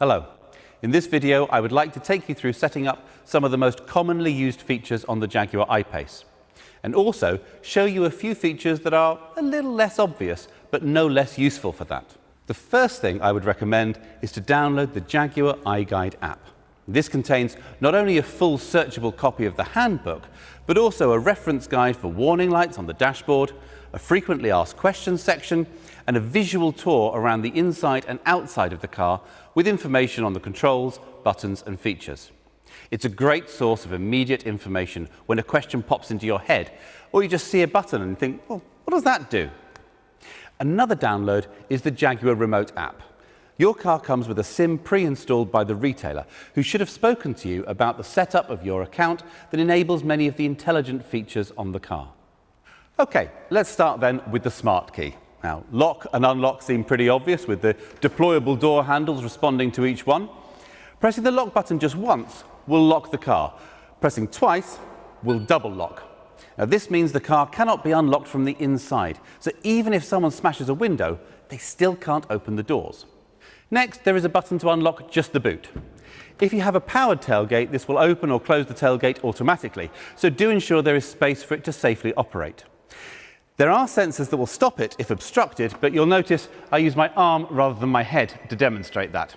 Hello. In this video, I would like to take you through setting up some of the most commonly used features on the Jaguar I-Pace, and also show you a few features that are a little less obvious, but no less useful for that. The first thing I would recommend is to download the Jaguar iGuide app. This contains not only a full searchable copy of the handbook, but also a reference guide for warning lights on the dashboard, a frequently asked questions section, and a visual tour around the inside and outside of the car with information on the controls, buttons and features. It's a great source of immediate information when a question pops into your head, or you just see a button and think, well, what does that do? Another download is the Jaguar Remote app. Your car comes with a SIM pre-installed by the retailer, who should have spoken to you about the setup of your account that enables many of the intelligent features on the car. Okay, let's start then with the smart key. Now, lock and unlock seem pretty obvious with the deployable door handles responding to each one. Pressing the lock button just once will lock the car. Pressing twice will double lock. Now, this means the car cannot be unlocked from the inside, so even if someone smashes a window, they still can't open the doors. Next, there is a button to unlock just the boot. If you have a powered tailgate, this will open or close the tailgate automatically, so do ensure there is space for it to safely operate. There are sensors that will stop it if obstructed, but you'll notice I use my arm rather than my head to demonstrate that.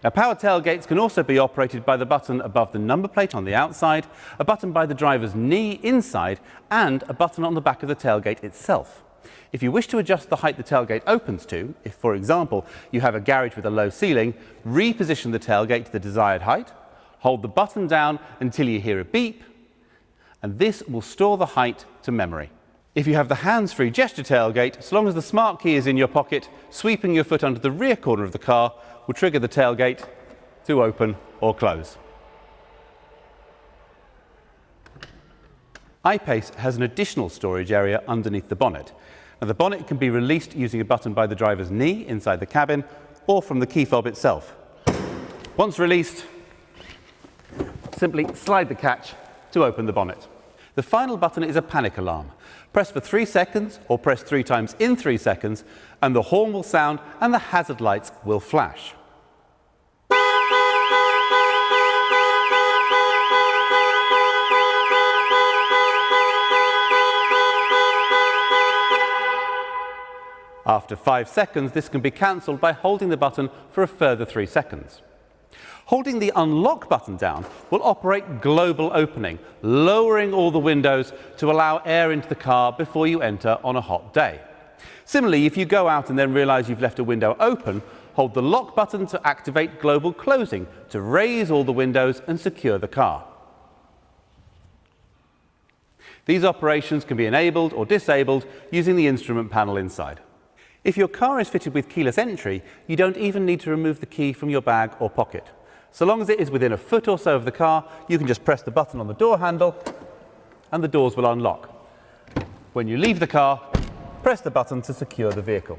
Now, powered tailgates can also be operated by the button above the number plate on the outside, a button by the driver's knee inside, and a button on the back of the tailgate itself. If you wish to adjust the height the tailgate opens to, if, for example, you have a garage with a low ceiling, reposition the tailgate to the desired height, hold the button down until you hear a beep, and this will store the height to memory. If you have the hands-free gesture tailgate, so long as the smart key is in your pocket, sweeping your foot under the rear corner of the car will trigger the tailgate to open or close. I-Pace has an additional storage area underneath the bonnet. Now, the bonnet can be released using a button by the driver's knee inside the cabin or from the key fob itself. Once released, simply slide the catch to open the bonnet. The final button is a panic alarm. Press for 3 seconds or press 3 times in 3 seconds and the horn will sound and the hazard lights will flash. After 5 seconds, this can be cancelled by holding the button for a further 3 seconds. Holding the unlock button down will operate global opening, lowering all the windows to allow air into the car before you enter on a hot day. Similarly, if you go out and then realise you've left a window open, hold the lock button to activate global closing to raise all the windows and secure the car. These operations can be enabled or disabled using the instrument panel inside. If your car is fitted with keyless entry, you don't even need to remove the key from your bag or pocket. So long as it is within a foot or so of the car, you can just press the button on the door handle and the doors will unlock. When you leave the car, press the button to secure the vehicle.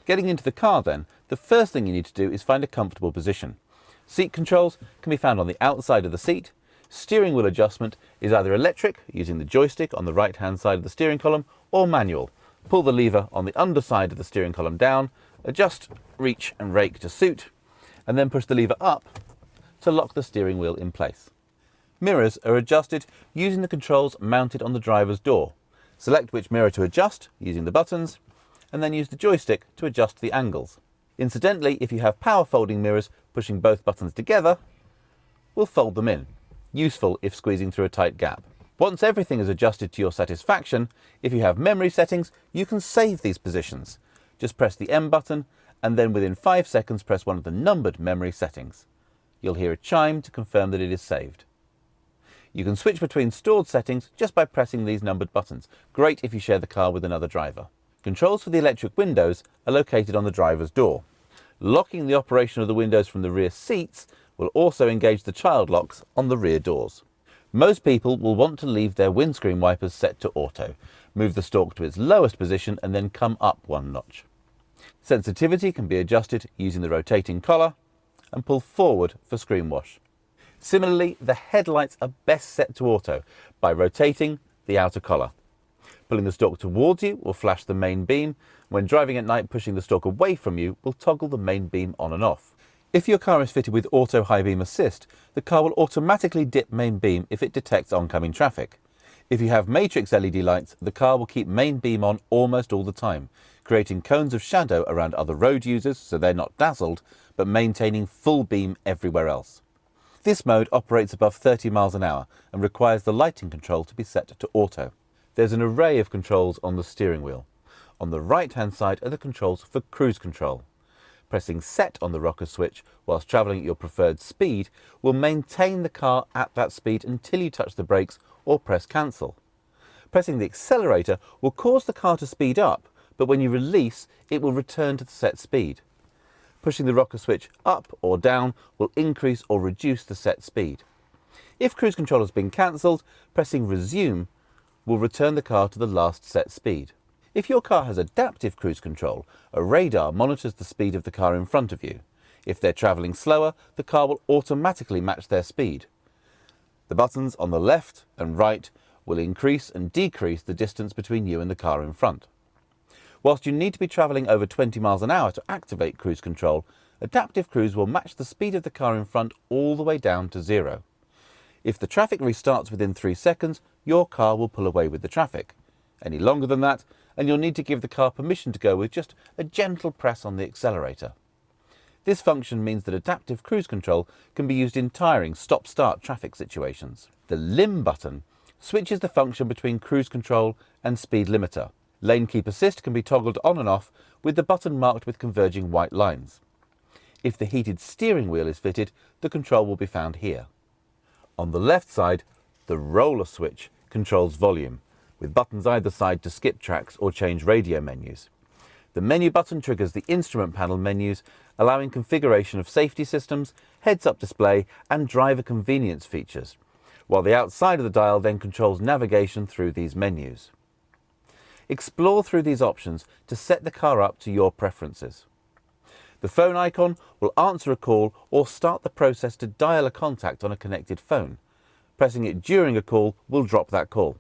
Getting into the car then, the first thing you need to do is find a comfortable position. Seat controls can be found on the outside of the seat. Steering wheel adjustment is either electric, using the joystick on the right-hand side of the steering column, or manual. Pull the lever on the underside of the steering column down, adjust, reach and rake to suit, and then push the lever up to lock the steering wheel in place. Mirrors are adjusted using the controls mounted on the driver's door. Select which mirror to adjust using the buttons, and then use the joystick to adjust the angles. Incidentally, if you have power folding mirrors, pushing both buttons together will fold them in, useful if squeezing through a tight gap. Once everything is adjusted to your satisfaction, if you have memory settings, you can save these positions. Just press the M button and then within 5 seconds press one of the numbered memory settings. You'll hear a chime to confirm that it is saved. You can switch between stored settings just by pressing these numbered buttons. Great if you share the car with another driver. Controls for the electric windows are located on the driver's door. Locking the operation of the windows from the rear seats will also engage the child locks on the rear doors. Most people will want to leave their windscreen wipers set to auto. Move the stalk to its lowest position and then come up 1 notch. Sensitivity can be adjusted using the rotating collar and pull forward for screen wash. Similarly, the headlights are best set to auto by rotating the outer collar. Pulling the stalk towards you will flash the main beam. When driving at night, pushing the stalk away from you will toggle the main beam on and off. If your car is fitted with auto high beam assist, the car will automatically dip main beam if it detects oncoming traffic. If you have matrix LED lights, the car will keep main beam on almost all the time, creating cones of shadow around other road users so they're not dazzled, but maintaining full beam everywhere else. This mode operates above 30 miles an hour and requires the lighting control to be set to auto. There's an array of controls on the steering wheel. On the right hand side are the controls for cruise control. Pressing set on the rocker switch whilst travelling at your preferred speed will maintain the car at that speed until you touch the brakes or press cancel. Pressing the accelerator will cause the car to speed up, but when you release, it will return to the set speed. Pushing the rocker switch up or down will increase or reduce the set speed. If cruise control has been cancelled, pressing resume will return the car to the last set speed. If your car has adaptive cruise control, a radar monitors the speed of the car in front of you. If they're travelling slower, the car will automatically match their speed. The buttons on the left and right will increase and decrease the distance between you and the car in front. Whilst you need to be travelling over 20 miles an hour to activate cruise control, adaptive cruise will match the speed of the car in front all the way down to 0. If the traffic restarts within 3 seconds, your car will pull away with the traffic. Any longer than that, and you'll need to give the car permission to go with just a gentle press on the accelerator. This function means that adaptive cruise control can be used in tiring stop-start traffic situations. The limb button switches the function between cruise control and speed limiter. Lane keep assist can be toggled on and off with the button marked with converging white lines. If the heated steering wheel is fitted, the control will be found here. On the left side, the roller switch controls volume, with buttons either side to skip tracks or change radio menus. The menu button triggers the instrument panel menus, allowing configuration of safety systems, heads-up display and driver convenience features, while the outside of the dial then controls navigation through these menus. Explore through these options to set the car up to your preferences. The phone icon will answer a call or start the process to dial a contact on a connected phone. Pressing it during a call will drop that call.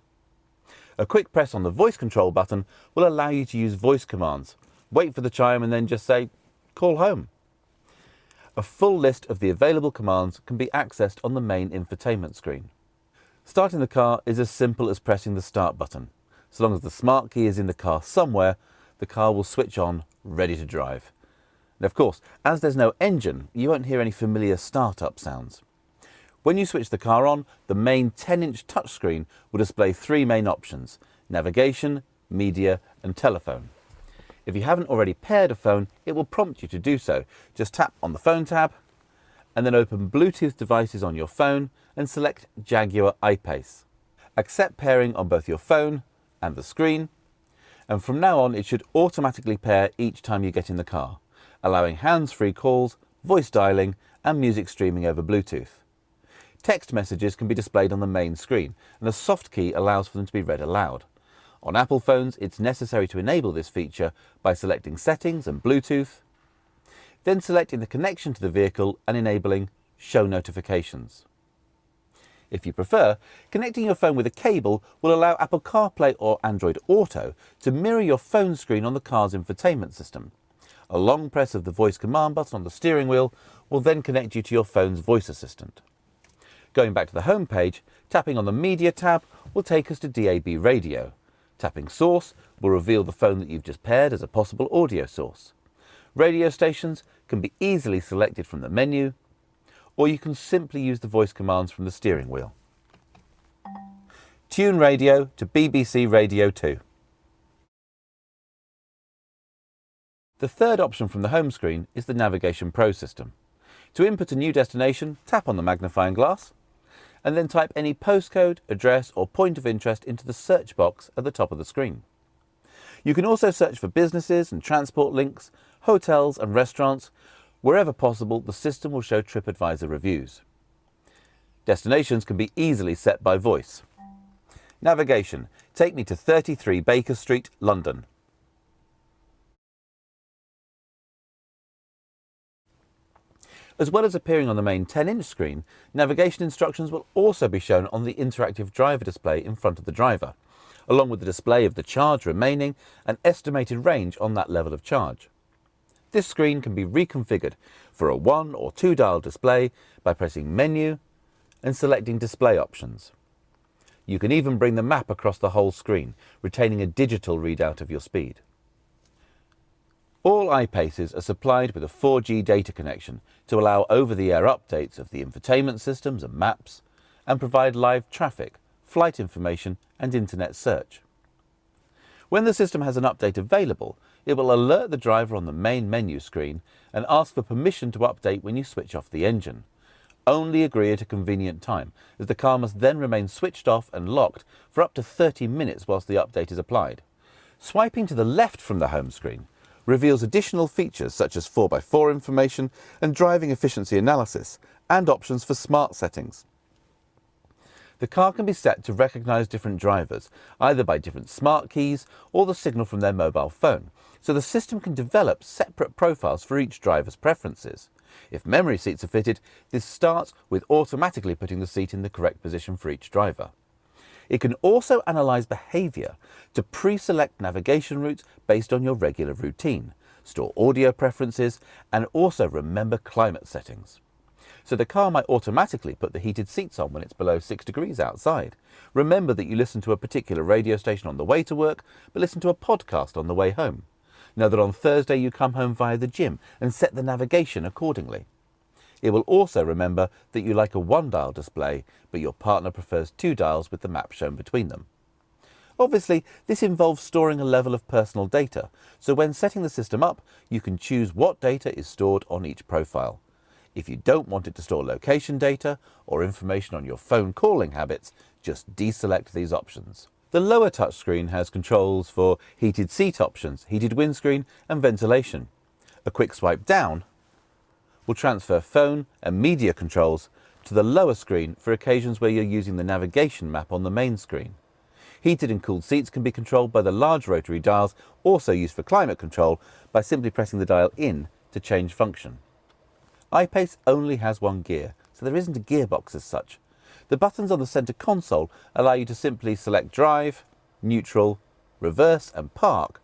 A quick press on the voice control button will allow you to use voice commands. Wait for the chime and then just say, "Call home." A full list of the available commands can be accessed on the main infotainment screen. Starting the car is as simple as pressing the start button. So long as the smart key is in the car somewhere, the car will switch on, ready to drive. And of course, as there's no engine, you won't hear any familiar start-up sounds. When you switch the car on, the main 10-inch touchscreen will display 3 main options: navigation, media and telephone. If you haven't already paired a phone, it will prompt you to do so. Just tap on the phone tab and then open Bluetooth devices on your phone and select Jaguar I-Pace. Accept pairing on both your phone and the screen, and from now on it should automatically pair each time you get in the car, allowing hands-free calls, voice dialing and music streaming over Bluetooth. Text messages can be displayed on the main screen, and a soft key allows for them to be read aloud. On Apple phones, it's necessary to enable this feature by selecting Settings and Bluetooth, then selecting the connection to the vehicle and enabling Show Notifications. If you prefer, connecting your phone with a cable will allow Apple CarPlay or Android Auto to mirror your phone screen on the car's infotainment system. A long press of the voice command button on the steering wheel will then connect you to your phone's voice assistant. Going back to the home page, tapping on the Media tab will take us to DAB radio. Tapping Source will reveal the phone that you've just paired as a possible audio source. Radio stations can be easily selected from the menu, or you can simply use the voice commands from the steering wheel. Tune radio to BBC Radio 2. The third option from the home screen is the Navigation Pro system. To input a new destination, tap on the magnifying glass and then type any postcode, address or point of interest into the search box at the top of the screen. You can also search for businesses and transport links, hotels and restaurants. Wherever possible, the system will show TripAdvisor reviews. Destinations can be easily set by voice. Navigation: take me to 33 Baker Street, London. As well as appearing on the main 10-inch screen, navigation instructions will also be shown on the interactive driver display in front of the driver, along with the display of the charge remaining and estimated range on that level of charge. This screen can be reconfigured for a 1 or 2 dial display by pressing Menu and selecting Display Options. You can even bring the map across the whole screen, retaining a digital readout of your speed. All iPaces are supplied with a 4G data connection to allow over-the-air updates of the infotainment systems and maps, and provide live traffic, flight information and internet search. When the system has an update available, it will alert the driver on the main menu screen and ask for permission to update when you switch off the engine. Only agree at a convenient time, as the car must then remain switched off and locked for up to 30 minutes whilst the update is applied. Swiping to the left from the home screen reveals additional features such as 4x4 information and driving efficiency analysis, and options for smart settings. The car can be set to recognise different drivers, either by different smart keys or the signal from their mobile phone, so the system can develop separate profiles for each driver's preferences. If memory seats are fitted, this starts with automatically putting the seat in the correct position for each driver. It can also analyse behaviour to pre-select navigation routes based on your regular routine, store audio preferences, and also remember climate settings. So the car might automatically put the heated seats on when it's below 6 degrees outside. Remember that you listen to a particular radio station on the way to work, but listen to a podcast on the way home. Know that on Thursday you come home via the gym and set the navigation accordingly. It will also remember that you like a 1-dial display, but your partner prefers 2 dials with the map shown between them. Obviously, this involves storing a level of personal data, so when setting the system up, you can choose what data is stored on each profile. If you don't want it to store location data or information on your phone calling habits, just deselect these options. The lower touchscreen has controls for heated seat options, heated windscreen and ventilation. A quick swipe down will transfer phone and media controls to the lower screen for occasions where you're using the navigation map on the main screen. Heated and cooled seats can be controlled by the large rotary dials, also used for climate control, by simply pressing the dial in to change function. iPace only has 1 gear, so there isn't a gearbox as such. The buttons on the centre console allow you to simply select drive, neutral, reverse and park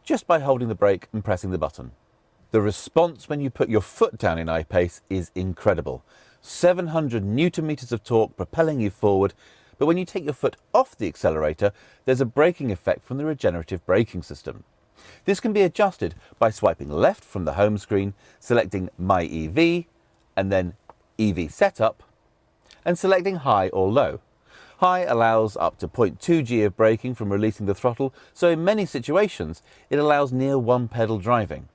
just by holding the brake and pressing the button. The response when you put your foot down in iPace is incredible. 700 Newton meters of torque propelling you forward, but when you take your foot off the accelerator, there's a braking effect from the regenerative braking system. This can be adjusted by swiping left from the home screen, selecting My EV, and then EV Setup, and selecting high or low. High allows up to 0.2 G of braking from releasing the throttle, so in many situations it allows near one pedal driving.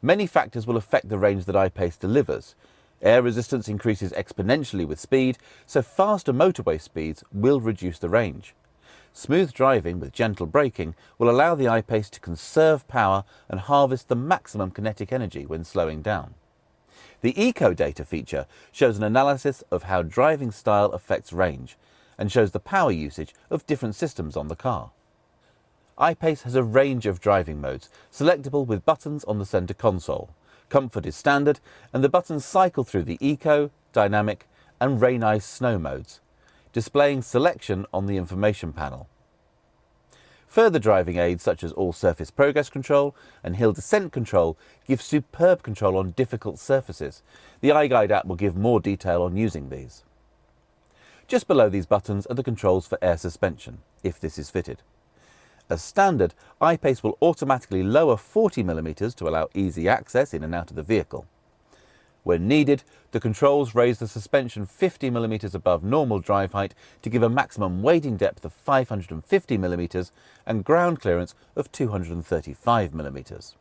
Many factors will affect the range that iPace delivers. Air resistance increases exponentially with speed, so faster motorway speeds will reduce the range. Smooth driving with gentle braking will allow the iPace to conserve power and harvest the maximum kinetic energy when slowing down. The Eco Data feature shows an analysis of how driving style affects range and shows the power usage of different systems on the car. iPace has a range of driving modes, selectable with buttons on the centre console. Comfort is standard, and the buttons cycle through the Eco, Dynamic and Rain Ice Snow modes, displaying selection on the information panel. Further driving aids such as All Surface Progress Control and Hill Descent Control give superb control on difficult surfaces. The iGuide app will give more detail on using these. Just below these buttons are the controls for air suspension, if this is fitted. As standard, iPace will automatically lower 40mm to allow easy access in and out of the vehicle. When needed, the controls raise the suspension 50mm above normal drive height to give a maximum wading depth of 550mm and ground clearance of 235mm.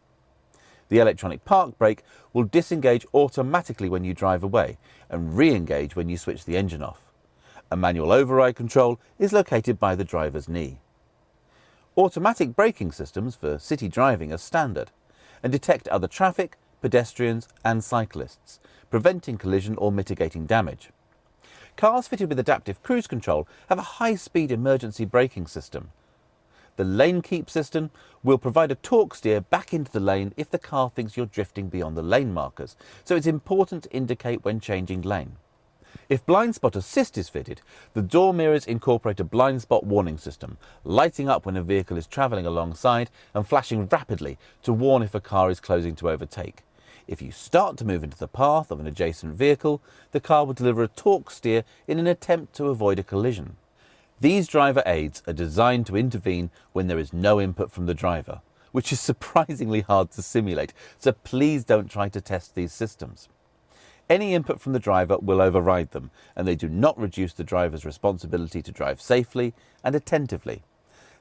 The electronic park brake will disengage automatically when you drive away and re-engage when you switch the engine off. A manual override control is located by the driver's knee. Automatic braking systems for city driving are standard and detect other traffic, pedestrians and cyclists, preventing collision or mitigating damage. Cars fitted with adaptive cruise control have a high-speed emergency braking system. The lane keep system will provide a torque steer back into the lane if the car thinks you're drifting beyond the lane markers, so it's important to indicate when changing lane. If blind spot assist is fitted, the door mirrors incorporate a blind spot warning system, lighting up when a vehicle is travelling alongside and flashing rapidly to warn if a car is closing to overtake. If you start to move into the path of an adjacent vehicle, the car will deliver a torque steer in an attempt to avoid a collision. These driver aids are designed to intervene when there is no input from the driver, which is surprisingly hard to simulate, so please don't try to test these systems. Any input from the driver will override them, and they do not reduce the driver's responsibility to drive safely and attentively.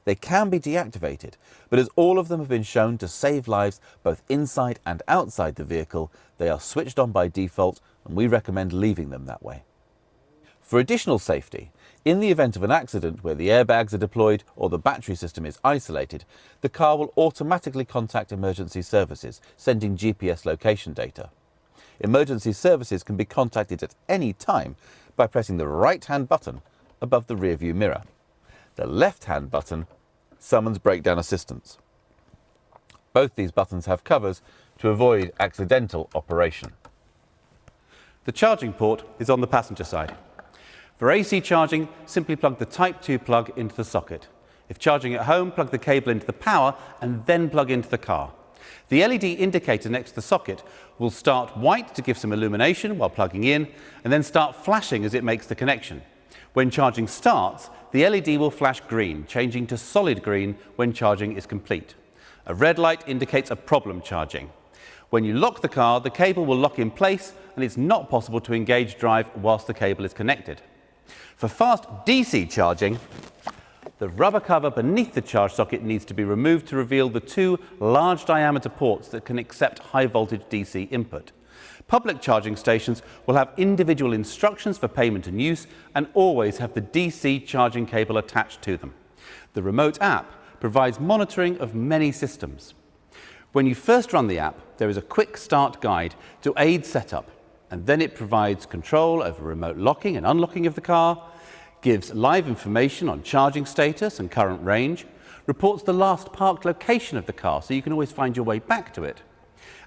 They can be deactivated, but as all of them have been shown to save lives both inside and outside the vehicle, they are switched on by default, and we recommend leaving them that way. For additional safety, in the event of an accident where the airbags are deployed or the battery system is isolated, the car will automatically contact emergency services, sending GPS location data. Emergency services can be contacted at any time by pressing the right-hand button above the rear-view mirror. The left-hand button summons breakdown assistance. Both these buttons have covers to avoid accidental operation. The charging port is on the passenger side. For AC charging, simply plug the Type 2 plug into the socket. If charging at home, plug the cable into the power and then plug into the car. The LED indicator next to the socket will start white to give some illumination while plugging in, and then start flashing as it makes the connection. When charging starts, the LED will flash green, changing to solid green when charging is complete. A red light indicates a problem charging. When you lock the car, the cable will lock in place and it's not possible to engage drive whilst the cable is connected. For fast DC charging, the rubber cover beneath the charge socket needs to be removed to reveal the two large diameter ports that can accept high voltage DC input. Public charging stations will have individual instructions for payment and use and always have the DC charging cable attached to them. The remote app provides monitoring of many systems. When you first run the app, there is a quick start guide to aid setup, and then it provides control over remote locking and unlocking of the car, gives live information on charging status and current range, reports the last parked location of the car so you can always find your way back to it.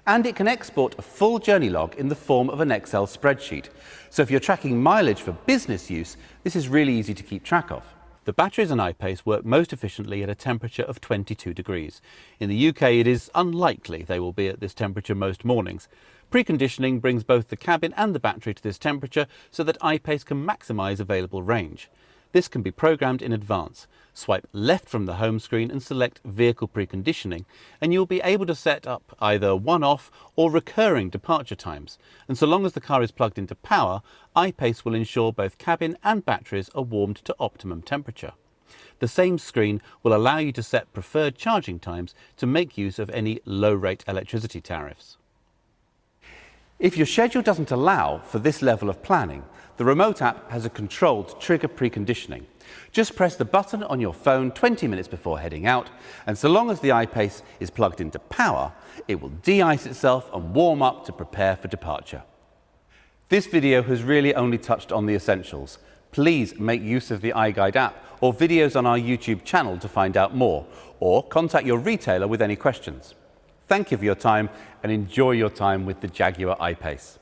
And it can export a full journey log in the form of an Excel spreadsheet. So if you're tracking mileage for business use, this is really easy to keep track of. The batteries and I-Pace work most efficiently at a temperature of 22 degrees. In the UK, it is unlikely they will be at this temperature most mornings. Preconditioning brings both the cabin and the battery to this temperature so that I-Pace can maximise available range. This can be programmed in advance. Swipe left from the home screen and select Vehicle Preconditioning, and you'll be able to set up either one-off or recurring departure times. And so long as the car is plugged into power, I-Pace will ensure both cabin and batteries are warmed to optimum temperature. The same screen will allow you to set preferred charging times to make use of any low-rate electricity tariffs. If your schedule doesn't allow for this level of planning, the remote app has a control to trigger preconditioning. Just press the button on your phone 20 minutes before heading out, and so long as the I-Pace is plugged into power, it will de-ice itself and warm up to prepare for departure. This video has really only touched on the essentials. Please make use of the iGuide app or videos on our YouTube channel to find out more, or contact your retailer with any questions. Thank you for your time and enjoy your time with the Jaguar I-Pace.